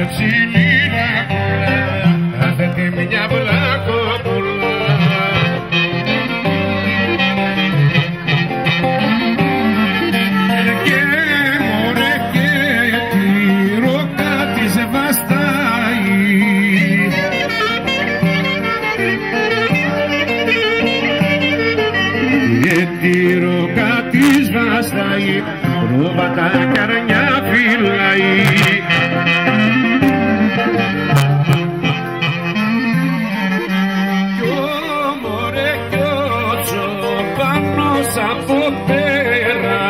έτσι λίλα πουλά, άντε μια βλακοπουλά. Και μωρέ και τη ρόκα της βαστάει, και τη ρόκα της βαστάει, ρούβα τα καρνιά φυλάει. Κι μωρέ κι ο Τσοπάνος από πέρα,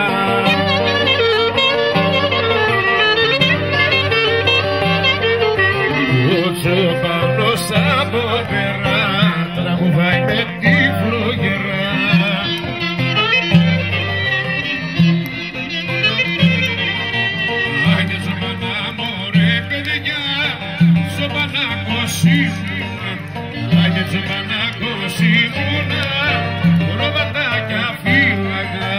ο Τσοπάνος από πέρα τραγουδάει με τη φλογερά. Άγιε Τσοπανάκο σίγουρα, ροβατάκια φύλακα.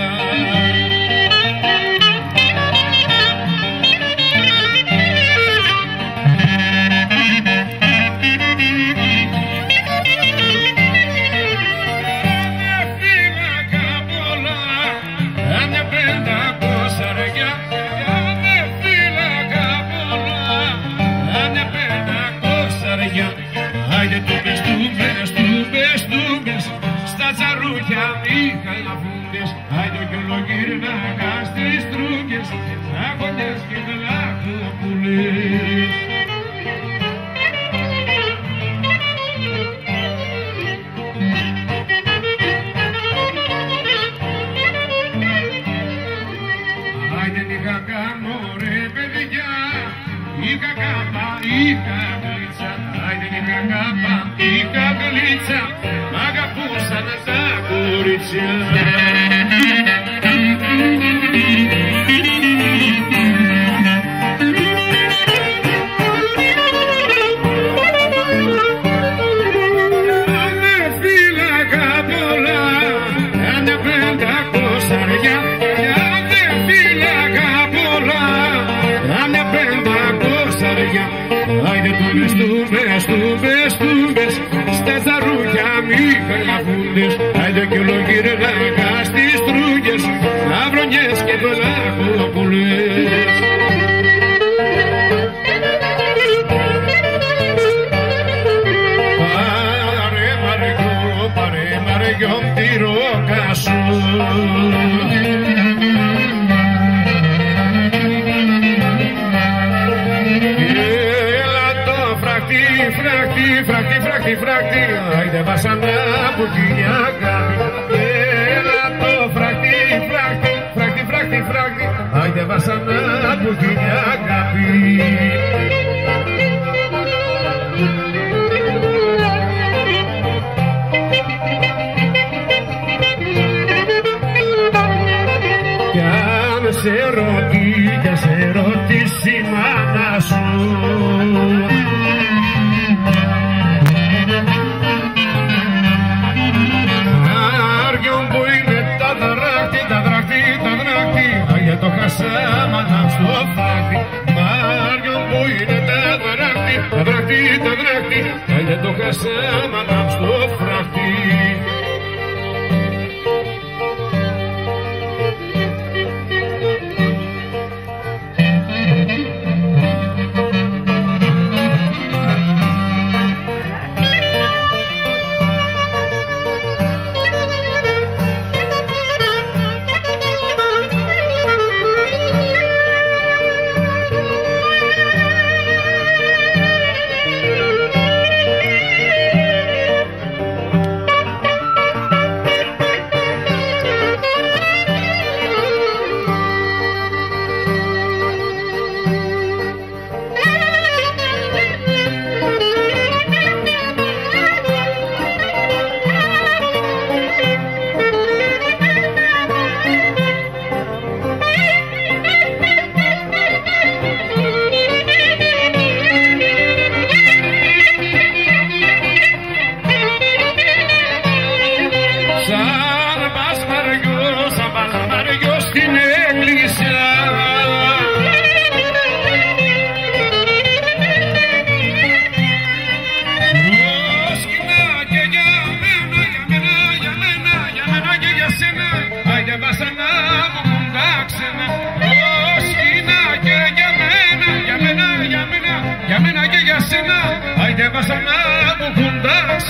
Φύλακα πολλά, άνε 500 αριά. Φύλακα πολλά, άνε 500 αριά. Άιντε τούμπες, τούμπες, τούμπες, τούμπες, στα τσαρούχια μη χαλαφούντες. Άιντε κι ολογύρνακα στις τρούγκες, αγωνιές και βλαχοπουλές. Άιντε η κακά μωρέ παιδιά, η κακάπα, η κακλίτσα. Άιντε η κακάπα, η κακλίτσα, μ' αγαπούσαν τα κορίτσια. Άνε φύλακα πολλά, άνε 500 αριά. Άνε φύλακα πολλά, άνε 500 αριά. Άιντε τούμπες, τούμπες, τούμπες, τούμπες, στα τσαρούχια μη χαλαφούντες. Άιντε κι ολογύρνακα στις τρούγκες, αυρονιές και βλαχοπουλές. Πάρε μαριό τη ρόκα σου, φράκτη, φράκτη, φράκτη, φράκτη, άιντε βασανά που την αγάπη. Έλα το φράκτη, φράκτη, φράκτη, φράκτη, φράκτη, άιντε βασανά που την αγάπη. Κι αν σε ρωτή, κι αν σε ρωτήσει η μάνα σου, το χασάμανα στο φράχτη, Μάριο που είναι τα δράχτη, τα δράχτη, τα δράχτη, άγιε το χασάμανα στο φράχτη.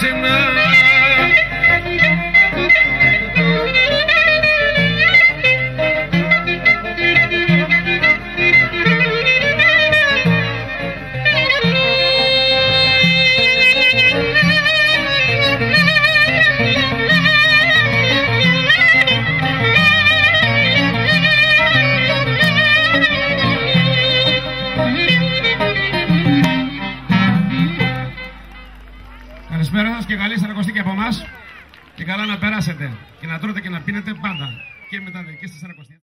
σένα. Καλησπέρα σας και καλή Σαρακοστή και από εμάς. Και καλά να περάσετε και να τρώτε και να πίνετε πάντα και μετά δική σας Σαρακοστή.